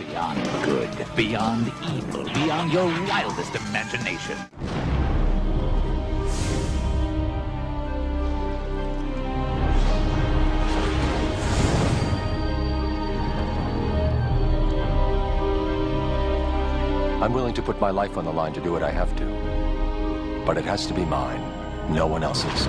Beyond good, beyond evil, beyond your wildest imagination. I'm willing to put my life on the line to do what I have to. But it has to be mine, no one else's.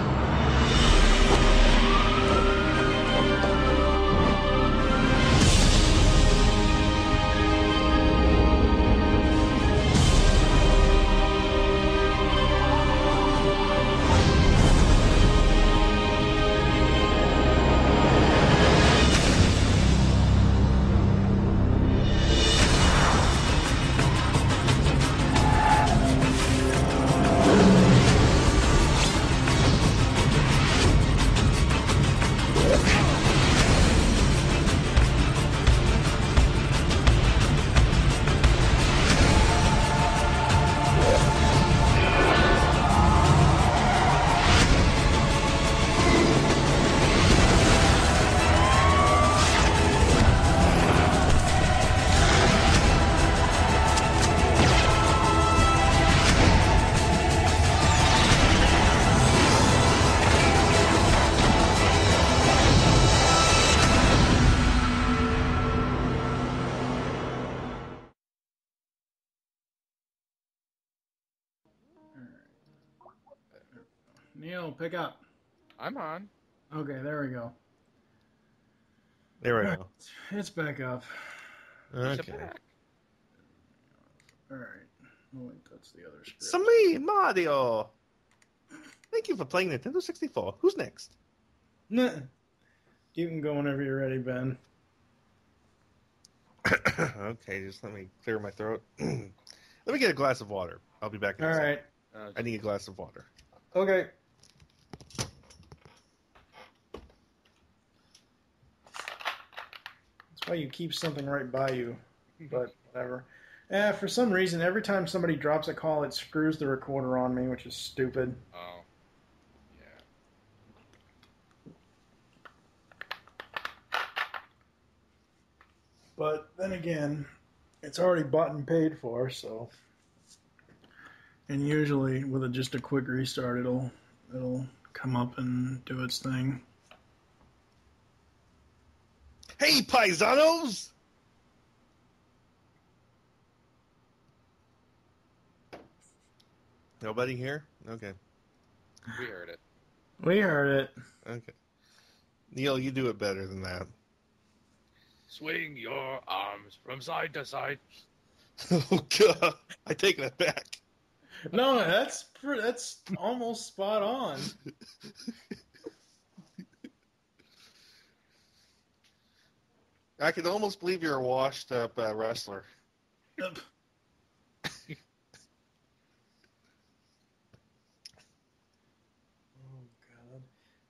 Neil, pick up. I'm on. Okay, there we go. There we go. It's back up. Okay. Alright. Oh, wait, that's the other script. So me, Mario. Thank you for playing Nintendo 64. Who's next? Nah. You can go whenever you're ready, Ben. Okay, just let me clear my throat. Let me get a glass of water. I'll be back in a second. Alright. I need a glass of water. Okay. That's why you keep something right by you. But whatever. For some reason, every time somebody drops a call, it screws the recorder on me, which is stupid. Oh. Yeah. But then again, it's already bought and paid for, so. And usually, with just a quick restart, it'll come up and do its thing. Hey, paisanos! Nobody here? Okay. We heard it. We heard it. Okay. Neil, you do it better than that. Swing your arms from side to side. Oh, God. I take that back. No, that's almost spot on. I can almost believe you're a washed-up wrestler. Oh, God.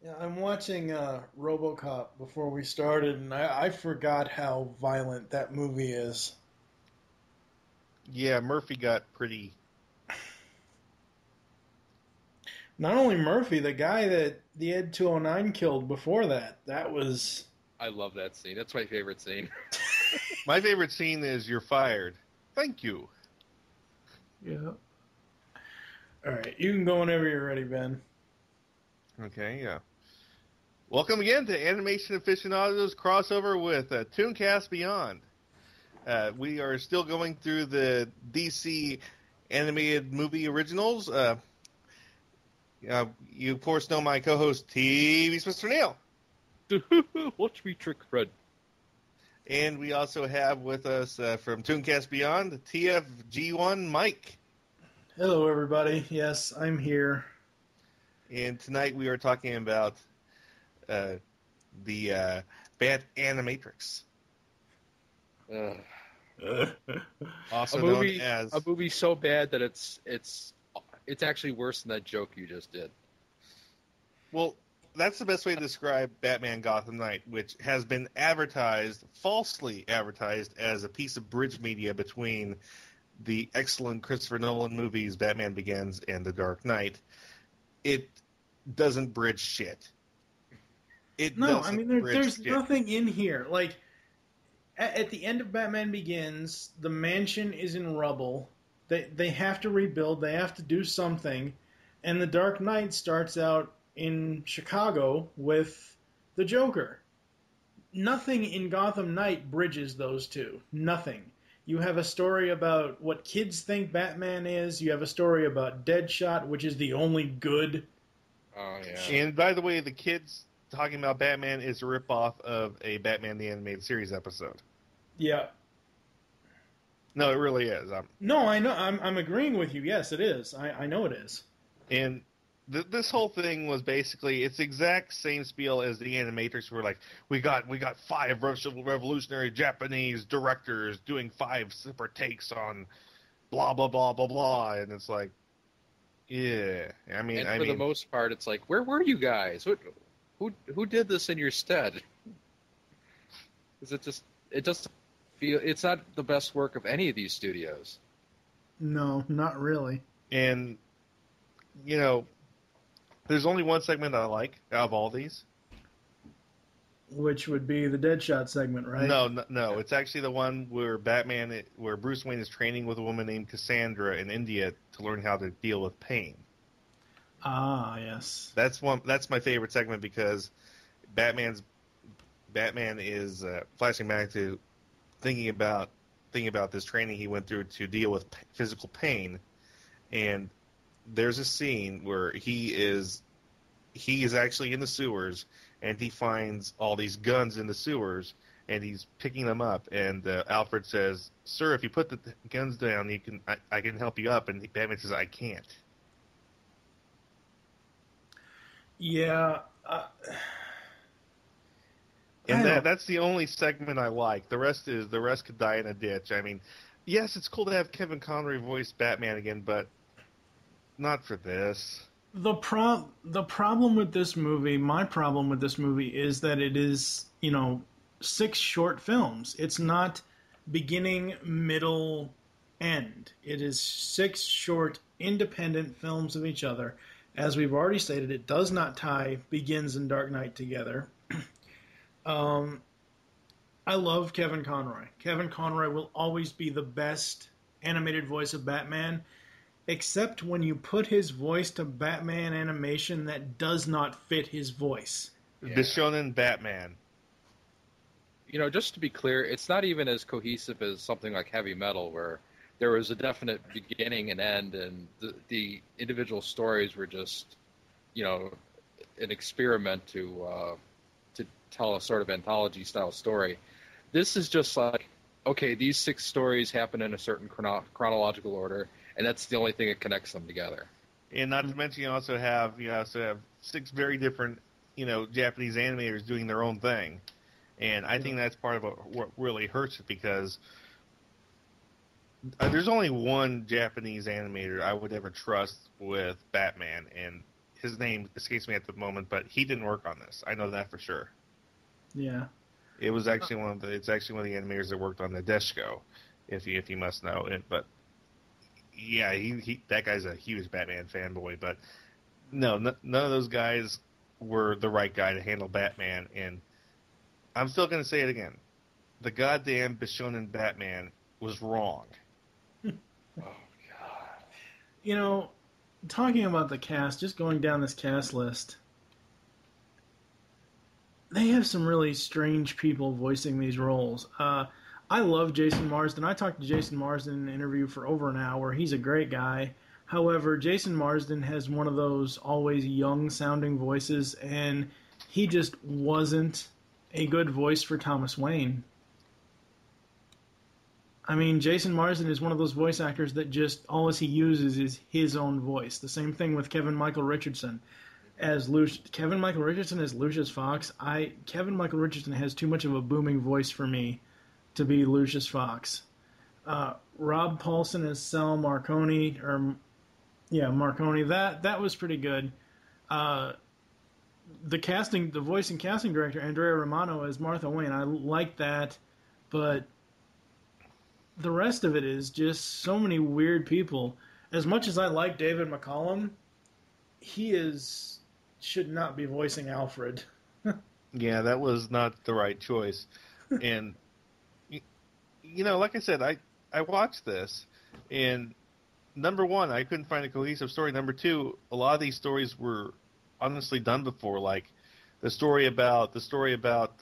Yeah, I'm watching RoboCop before we started, and I forgot how violent that movie is. Yeah, Murphy got pretty... Not only Murphy, the guy that the Ed 209 killed before that. That was... I love that scene. That's my favorite scene. My favorite scene is "You're fired. Thank you." Yeah. All right, you can go whenever you're ready, Ben. Okay, yeah. Welcome again to Animation Aficionados crossover with ToonCast Beyond. We are still going through the DC animated movie originals. You, of course, know my co-host, TV's Mr. Neil. Watch me trick Fred. And we also have with us from ToonCast Beyond, TFG1 Mike. Hello, everybody. Yes, I'm here. And tonight we are talking about the Bat Animatrix. Also known as... A movie so bad that it's actually worse than that joke you just did. Well, that's the best way to describe Batman Gotham Knight, which has been falsely advertised as a piece of bridge media between the excellent Christopher Nolan movies Batman Begins and The Dark Knight. It doesn't bridge shit. There's nothing in here. Like, at the end of Batman Begins, the mansion is in rubble. They have to rebuild. They have to do something, and the Dark Knight starts out in Chicago with the Joker. Nothing in Gotham Knight bridges those two. Nothing. You have a story about what kids think Batman is. You have a story about Deadshot, which is the only good. Oh yeah. And by the way, the kids talking about Batman is a ripoff of a Batman the Animated Series episode. Yeah. No, it really is. No, I know. I'm agreeing with you. Yes, it is. I know it is. And this whole thing was basically it's the exact same spiel as the animators who were like, we got 5 revolutionary Japanese directors doing 5 separate takes on blah blah blah blah blah, and it's like, yeah. I mean, And for the most part, it's like, where were you guys? Who did this in your stead? Because it doesn't feel it's not the best work of any of these studios. No, not really. And you know, there's only one segment I like out of all these. Which would be the Deadshot segment, right? No. It's actually the one where where Bruce Wayne is training with a woman named Cassandra in India to learn how to deal with pain. Ah, yes. That's my favorite segment because Batman is flashing back to thinking about this training he went through to deal with physical pain, and there's a scene where he is actually in the sewers and he finds all these guns in the sewers and he's picking them up, and Alfred says, "Sir, if you put the guns down, I can help you up," and Batman says, "I can't." Yeah. And that's the only segment I like. The rest could die in a ditch. I mean, yes, it's cool to have Kevin Conroy voice Batman again, but not for this. The problem with this movie, my problem with this movie, is that it is, 6 short films. It's not beginning, middle, end. It is 6 short, independent films of each other. As we've already stated, it does not tie Begins and Dark Knight together. I love Kevin Conroy. Kevin Conroy will always be the best animated voice of Batman, except when you put his voice to Batman animation that does not fit his voice. Yeah. Bishonen Batman. Just to be clear, it's not even as cohesive as something like Heavy Metal, where there was a definite beginning and end, and the individual stories were just, an experiment to tell a sort of anthology-style story. This is just like, okay, these 6 stories happen in a certain chronological order, and that's the only thing that connects them together. And not to mention, you also have 6 very different, Japanese animators doing their own thing, and I think that's part of what really hurts it, because there's only one Japanese animator I would ever trust with Batman, and his name escapes me at the moment, but he didn't work on this. I know that for sure. Yeah. It was actually one of the animators that worked on the Deshko, if you must know it. But yeah, he that guy's a huge Batman fanboy. But no, none of those guys were the right guy to handle Batman. And I'm still going to say it again: the goddamn Bishonen Batman was wrong. Oh God! Talking about the cast, just going down this cast list, they have some really strange people voicing these roles. I love Jason Marsden. I talked to Jason Marsden in an interview for over an hour. He's a great guy. However, Jason Marsden has one of those always young-sounding voices, and he just wasn't a good voice for Thomas Wayne. I mean, Jason Marsden is one of those voice actors that just all he uses is his own voice. The same thing with Kevin Michael Richardson. Kevin Michael Richardson as Lucius Fox. Kevin Michael Richardson has too much of a booming voice for me to be Lucius Fox. Rob Paulson as Sal Marconi, Marconi. That was pretty good. The voice and casting director Andrea Romano as Martha Wayne. I like that, but the rest of it is just so many weird people. As much as I like David McCallum, he should not be voicing Alfred. Yeah, that was not the right choice. And, like I said, I watched this, and number one, I couldn't find a cohesive story. Number two, a lot of these stories were honestly done before, like the story about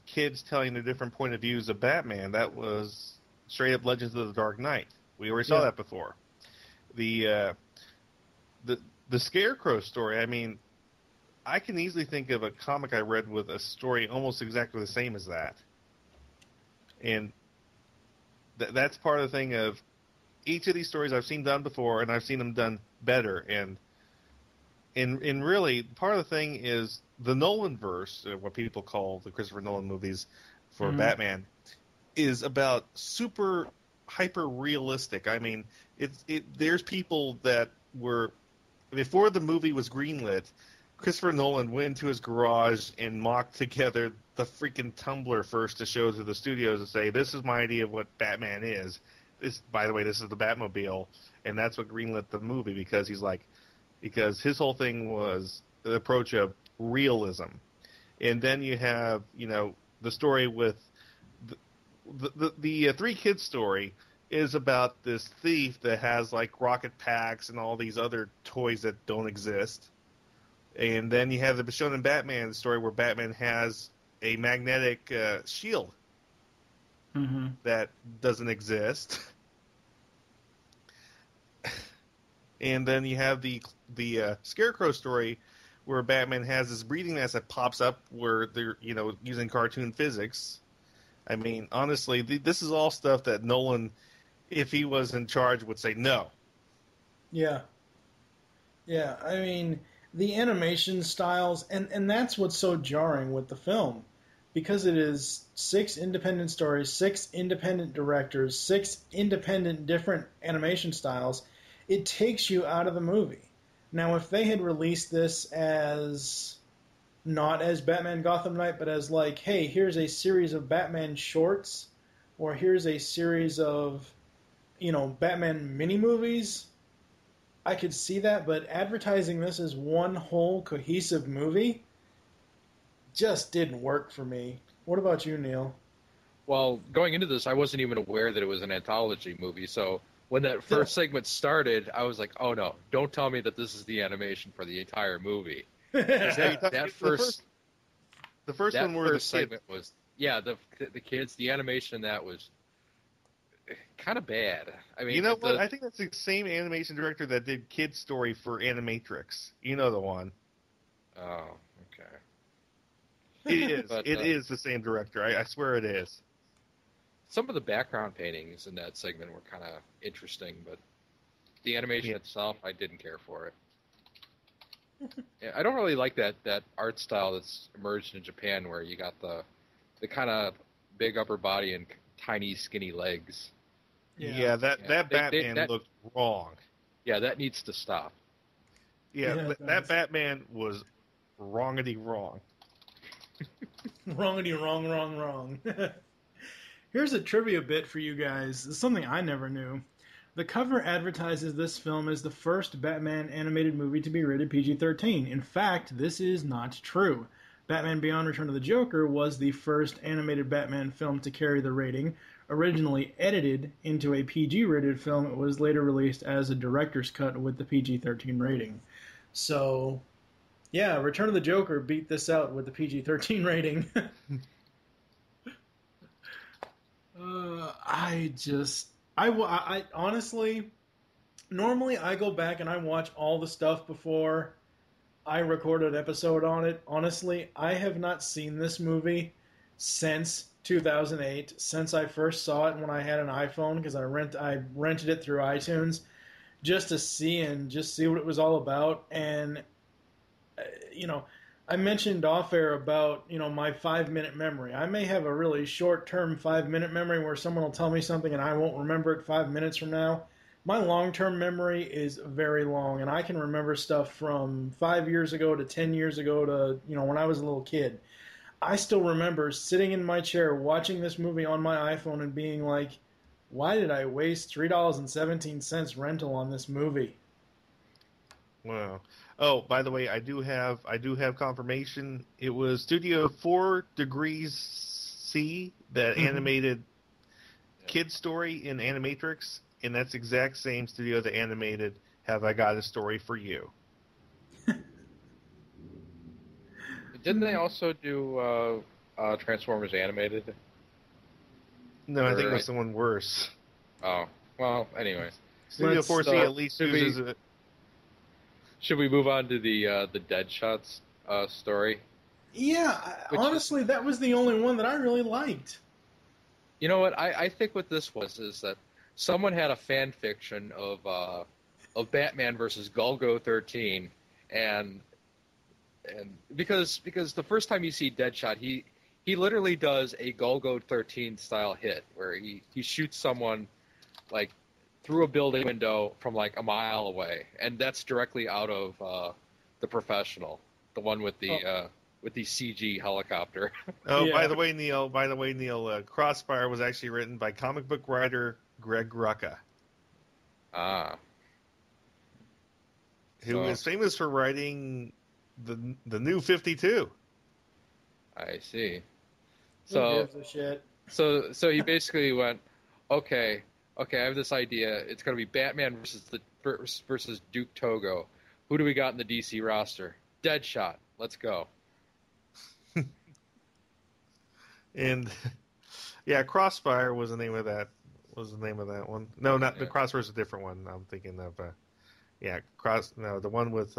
kids telling their different point of views of Batman. That was straight up Legends of the Dark Knight. We already saw that before. The Scarecrow story. I mean, I can easily think of a comic I read with a story almost exactly the same as that, and that's part of the thing of each of these stories I've seen done before, and I've seen them done better. And really, part of the thing is the Nolanverse, what people call the Christopher Nolan movies for Batman, is about super hyper realistic. I mean, there's people that were, before the movie was greenlit, Christopher Nolan went into his garage and mocked together the freaking Tumblr first to show to the studios and say, this is my idea of what Batman is. By the way, this is the Batmobile, and that's what greenlit the movie, because because his whole thing was the approach of realism. And then you have, the story with the Three Kids story is about this thief that has like rocket packs and all these other toys that don't exist. And then you have the Shonen Batman story where Batman has a magnetic shield that doesn't exist. And then you have the Scarecrow story where Batman has this breathing mask that pops up where they're using cartoon physics. I mean, honestly, this is all stuff that Nolan, if he was in charge, would say no. Yeah. Yeah, I mean, the animation styles, and that's what's so jarring with the film, because it is 6 independent stories, 6 independent directors, 6 independent different animation styles. It takes you out of the movie. Now, if they had released this as not as Batman Gotham Knight, but as like, hey, here's a series of Batman shorts, or here's a series of, Batman mini-movies, I could see that, but advertising this as one whole cohesive movie just didn't work for me. What about you, Neil? Well, going into this, I wasn't even aware that it was an anthology movie, so when that first segment started, I was like, oh no, don't tell me that this is the animation for the entire movie. The first one where the segment was, the kids, the animation in that was kind of bad. I mean, what? I think that's the same animation director that did Kid Story for Animatrix. You know the one. Oh, okay. It is. It is the same director. I swear it is. Some of the background paintings in that segment were kind of interesting, but the animation itself, I didn't care for it. I don't really like that art style that's emerged in Japan, where you got the kind of big upper body and tiny, skinny legs. Yeah, that Batman looked wrong. Yeah, that needs to stop. Yeah, that Batman was wrongity wrong. Wrongity wrong. Here's a trivia bit for you guys. It's something I never knew. The cover advertises this film as the first Batman animated movie to be rated PG-13. In fact, this is not true. Batman Beyond Return of the Joker was the first animated Batman film to carry the rating. Originally edited into a PG-rated film, it was later released as a director's cut with the PG-13 rating. So, yeah, Return of the Joker beat this out with the PG-13 rating. I honestly, normally I go back and I watch all the stuff before I record an episode on it. Honestly, I have not seen this movie since 2008, since I first saw it when I had an iPhone, because I rented it through iTunes just to see what it was all about. And I mentioned off air about my 5-minute memory. I may have a really short-term 5-minute memory where someone will tell me something and I won't remember it 5 minutes from now. My long-term memory is very long, and I can remember stuff from 5 years ago to 10 years ago to when I was a little kid. I still remember sitting in my chair watching this movie on my iPhone and being like, why did I waste $3.17 rental on this movie? Wow. Oh, by the way, I do have confirmation. It was Studio 4 Degrees C that animated kid story in Animatrix, and that's the exact same studio that animated Have I Got a Story for You. Didn't they also do Transformers Animated? No, I think it was someone worse. Oh, well, anyway. Studio 4C at least uses it. Should we move on to the Deadshots story? Yeah, honestly, that was the only one that I really liked. You know what? I think what this was is that someone had a fan fiction of Batman versus Golgo 13, and because the first time you see Deadshot, he literally does a Golgo 13 style hit where he shoots someone like through a building window from like a mile away, and that's directly out of The Professional, the one with the CG helicopter. Oh, Yeah. by the way, Neil, Crossfire was actually written by comic book writer Greg Rucka, who is famous for writing the New 52. I see. Who gives a shit? So he basically went, okay, I have this idea. It's going to be Batman versus Duke Togo. Who do we got in the DC roster? Deadshot. Let's go. And yeah, Crossfire was the name of that. One. No, not the Crossfire is a different one. I'm thinking of the one with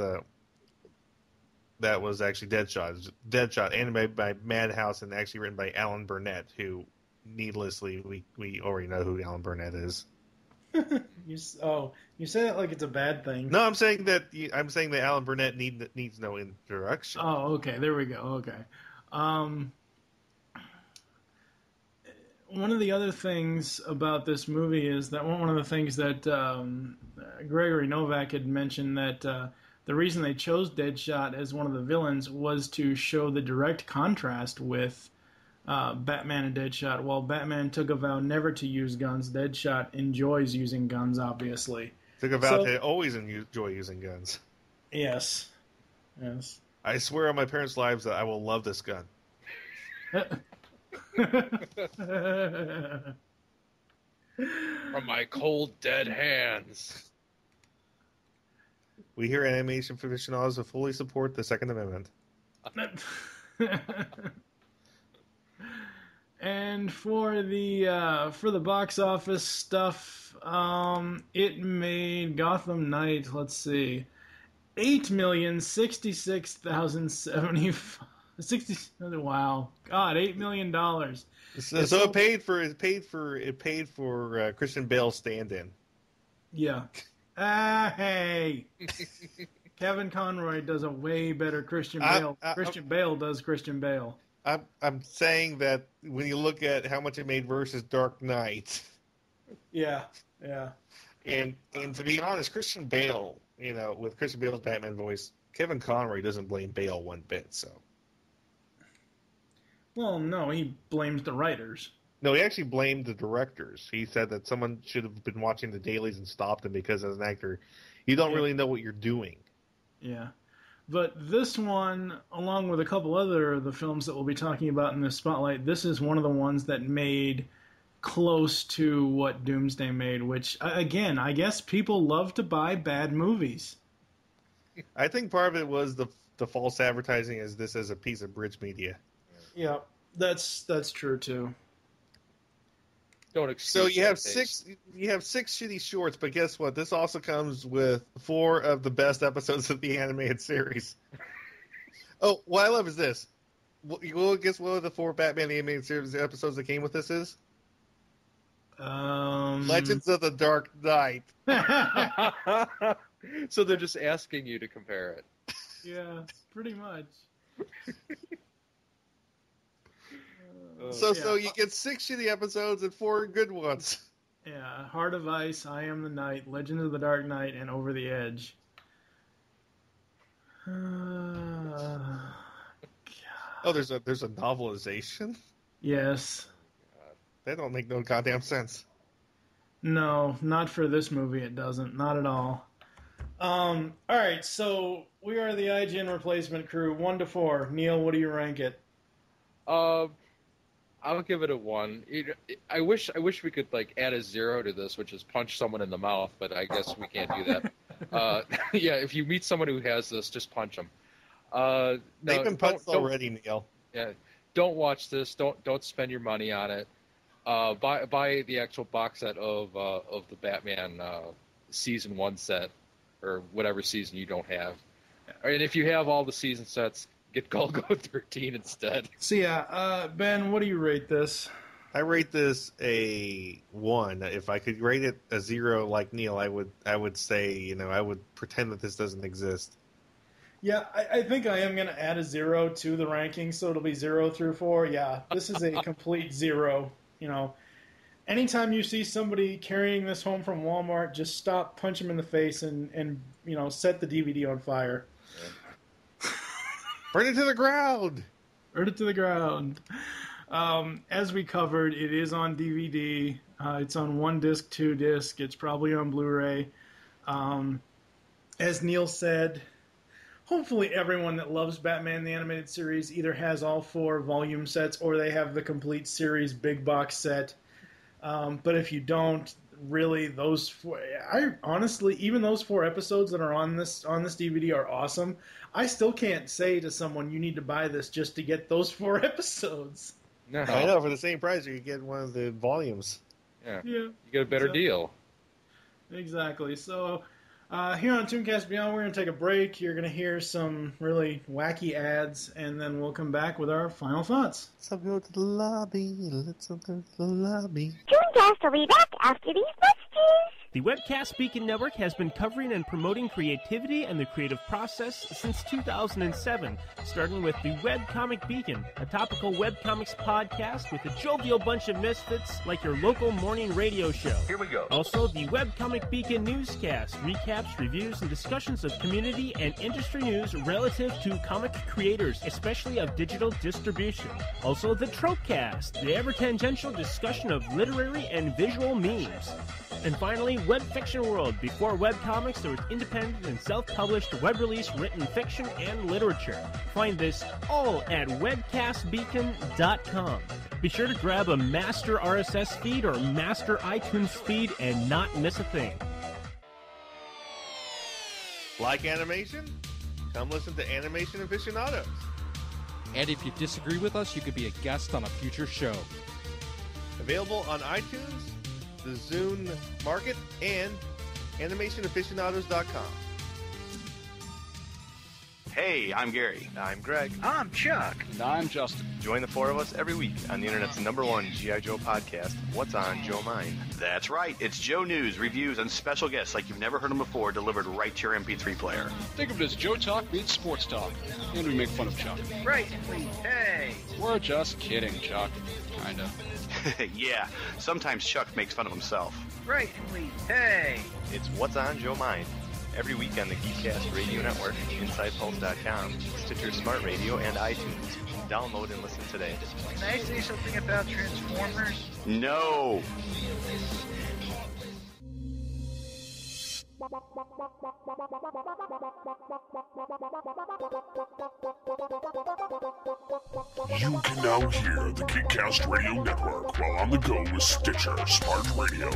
that was actually Deadshot. Deadshot, animated by Madhouse and actually written by Alan Burnett, who needlessly we already know who Alan Burnett is. You say that like it's a bad thing. No, I'm saying that Alan Burnett needs no introduction. Oh, okay. There we go. Okay. One of the other things about this movie is that one of the things that Gregory Novak had mentioned that the reason they chose Deadshot as one of the villains was to show the direct contrast with Batman and Deadshot. While Batman took a vow never to use guns, Deadshot enjoys using guns, obviously. Took a vow to always enjoy using guns. Yes. I swear on my parents' lives that I will love this gun. From my cold, dead hands. We here at Animation Aficionados will fully support the Second Amendment. And for the box office stuff, it made Gotham Knight, let's see, 8,066,075. Wow, God, $8 million. So it paid for Christian Bale's stand-in. Yeah. Hey, Kevin Conroy does a way better Christian Bale. Christian Bale does Christian Bale. I'm saying that when you look at how much it made versus Dark Knight. Yeah. And to be honest, Christian Bale, with Christian Bale's Batman voice, Kevin Conroy doesn't blame Bale one bit, so. Well, no, he blames the writers. No, he actually blamed the directors. He said that someone should have been watching the dailies and stopped him because as an actor, you don't really know what you're doing. Yeah. But this one, along with a couple other of the films that we'll be talking about in this spotlight, this is one of the ones that made close to what Doomsday made, which, again, I guess people love to buy bad movies. I think part of it was the false advertising as this as a piece of bridge media. Yeah, that's true too. Don't excuse. So you have six shitty shorts, but guess what? This also comes with 4 of the best episodes of the animated series. Oh, what I love is this. You will guess what of the 4 Batman animated series episodes that came with this is? Legends of the Dark Knight. So they're just asking you to compare it. Yeah, pretty much. So you get 6 shitty episodes and 4 good ones. Yeah, Heart of Ice, I Am the Night, Legend of the Dark Knight, and Over the Edge. There's a novelization? Yes. That don't make no goddamn sense. No, not for this movie it doesn't. Not at all. Alright, so we are the IGN replacement crew, 1 to 4. Neil, what do you rank it? I'll give it a 1. I wish we could like add a 0 to this, which is punch someone in the mouth, but I guess we can't do that. Yeah, if you meet someone who has this, just punch them. No, They've been punched already, Neil. Yeah, don't watch this. Don't spend your money on it. Buy the actual box set of the Batman season 1 set, or whatever season you don't have. And if you have all the season sets, get Golgo 13 instead. So yeah, Ben, what do you rate this? I rate this a 1. If I could rate it a 0 like Neil, I would say, I would pretend that this doesn't exist. Yeah, I think I am going to add a 0 to the ranking, so it'll be 0 through 4. Yeah, this is a complete 0. Anytime you see somebody carrying this home from Walmart, just stop, punch them in the face, and set the DVD on fire. Burn it to the ground! Burn it to the ground. As we covered, it is on DVD. It's on 1 disc, 2 disc. It's probably on Blu-ray. As Neil said, hopefully everyone that loves Batman the Animated Series either has all 4 volume sets or they have the complete series big box set. But if you don't, really, those 4... honestly, even those 4 episodes that are on this DVD are awesome. I still can't say to someone, you need to buy this just to get those 4 episodes. No, I know, for the same price, you get one of the volumes. Yeah. You get a better deal. Exactly. So, here on ToonCast Beyond, we're going to take a break. You're going to hear some really wacky ads, and then we'll come back with our final thoughts. Let's go to the lobby. Let's go to the lobby. ToonCast will be back after these messages. The Webcast Beacon Network has been covering and promoting creativity and the creative process since 2007, starting with the Webcomic Beacon, a topical webcomics podcast with a jovial bunch of misfits like your local morning radio show. Here we go. Also, the Webcomic Beacon newscast, recaps, reviews, and discussions of community and industry news relative to comic creators, especially of digital distribution. Also, the Tropecast, the ever-tangential discussion of literary and visual memes. And finally, Web Fiction World. Before webcomics, there was independent and self-published web-release written fiction and literature. Find this all at webcastbeacon.com. Be sure to grab a master RSS feed or master iTunes feed and not miss a thing. Like animation? Come listen to Animation Aficionados. And if you disagree with us, you could be a guest on a future show. Available on iTunes, the Zune Market, and animationaficionados.com. Hey, I'm Gary. I'm Greg. I'm Chuck. And I'm Justin. Join the 4 of us every week on the internet's #1 G.I. Joe podcast, What's on Joe Mind? That's right. It's Joe news, reviews, and special guests like you've never heard them before, delivered right to your MP3 player. Think of it as Joe Talk meets Sports Talk. And we make fun of Chuck. Right, please. Hey. We're just kidding, Chuck. Kinda. Yeah, sometimes Chuck makes fun of himself. Right, please. Hey. It's What's on Joe Mind. Every week on the Geekcast Radio Network, InsidePulse.com, Stitcher Smart Radio, and iTunes. Download and listen today. Can I say something about Transformers? No! You can now hear the Geekcast Radio Network while on the go with Stitcher Smart Radio.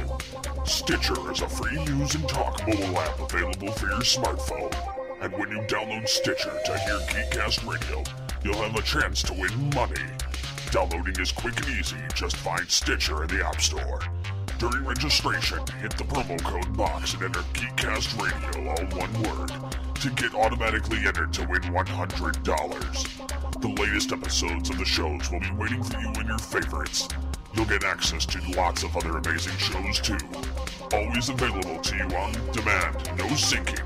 Stitcher is a free-use and talk mobile app available for your smartphone. And when you download Stitcher to hear Geekcast Radio, you'll have a chance to win money. Downloading is quick and easy. Just find Stitcher in the App Store. During registration, hit the promo code box and enter Geekcast Radio, all one word, to get automatically entered to win $100. The latest episodes of the shows will be waiting for you in your favorites. You'll get access to lots of other amazing shows too. Always available to you on demand, no syncing.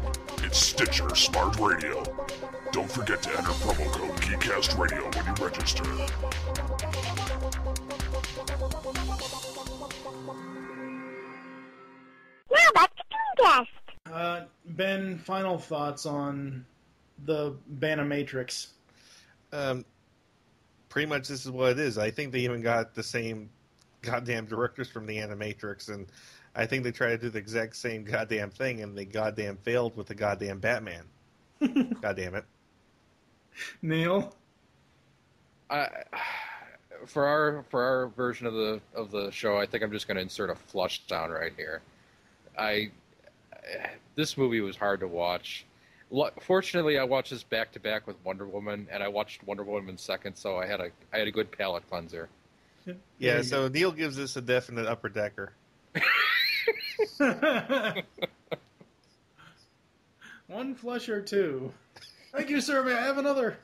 It's Stitcher Smart Radio. Don't forget to enter promo code Geekcast Radio when you register. Now back to ToonCast. Ben, final thoughts on the Banamatrix. Pretty much this is what it is. I think they even got the same goddamn directors from the Animatrix, and I think they tried to do the exact same goddamn thing, and they goddamn failed with the goddamn Batman. Goddamn it. Neil? for our version of the show, I think I'm just going to insert a flush down right here. This movie was hard to watch. Fortunately, I watched this back to back with Wonder Woman, and I watched Wonder Woman second, so I had a good palate cleanser. Yeah, so Neil gives this a definite upper decker. One flush or two. Thank you, sir. May I have another?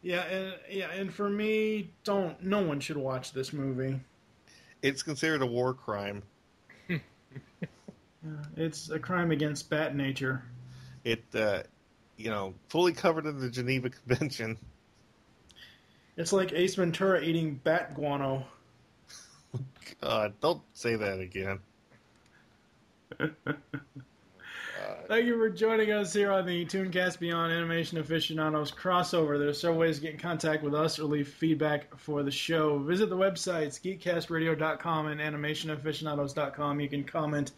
And for me, no one should watch this movie. It's considered a war crime. It's a crime against bat nature. It, fully covered in the Geneva Convention. It's like Ace Ventura eating bat guano. God, don't say that again. Thank you for joining us here on the ToonCast Beyond Animation Aficionados crossover. There are several ways to get in contact with us or leave feedback for the show. Visit the websites, geekcastradio.com and animationaficionados.com. You can comment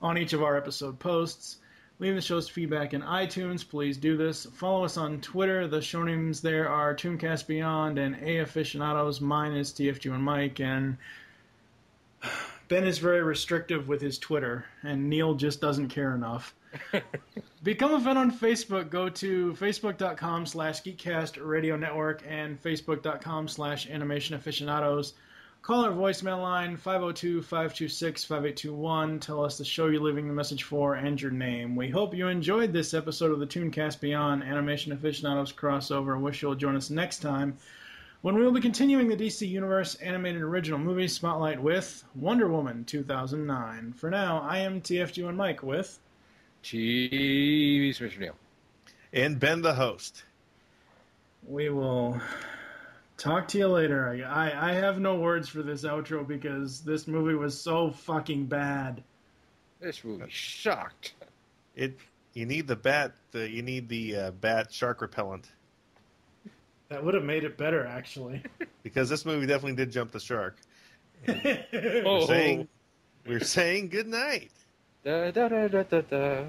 on each of our episode posts. Leave the show's feedback in iTunes. Please do this. Follow us on Twitter. The show names there are ToonCast Beyond and Aficionados. Mine is TFG and Mike, and Ben is very restrictive with his Twitter, and Neil just doesn't care enough. Become a fan on Facebook. Go to facebook.com/Geekcast Radio Network and facebook.com/Animation Aficionados. Call our voicemail line, 502-526-5821. Tell us the show you're leaving the message for and your name. We hope you enjoyed this episode of the ToonCast Beyond Animation Aficionados crossover. Wish you'll join us next time when we will be continuing the DC Universe animated original movie spotlight with Wonder Woman 2009. For now, I am TFG and Mike with Cheese Mr. Neil. And Ben the host. We will talk to you later. I have no words for this outro because this movie was so fucking bad. This movie sucked. You need the bat. You need the bat shark repellent. That would have made it better, actually. Because this movie definitely did jump the shark. We're saying good night. Da, da, da, da, da, da.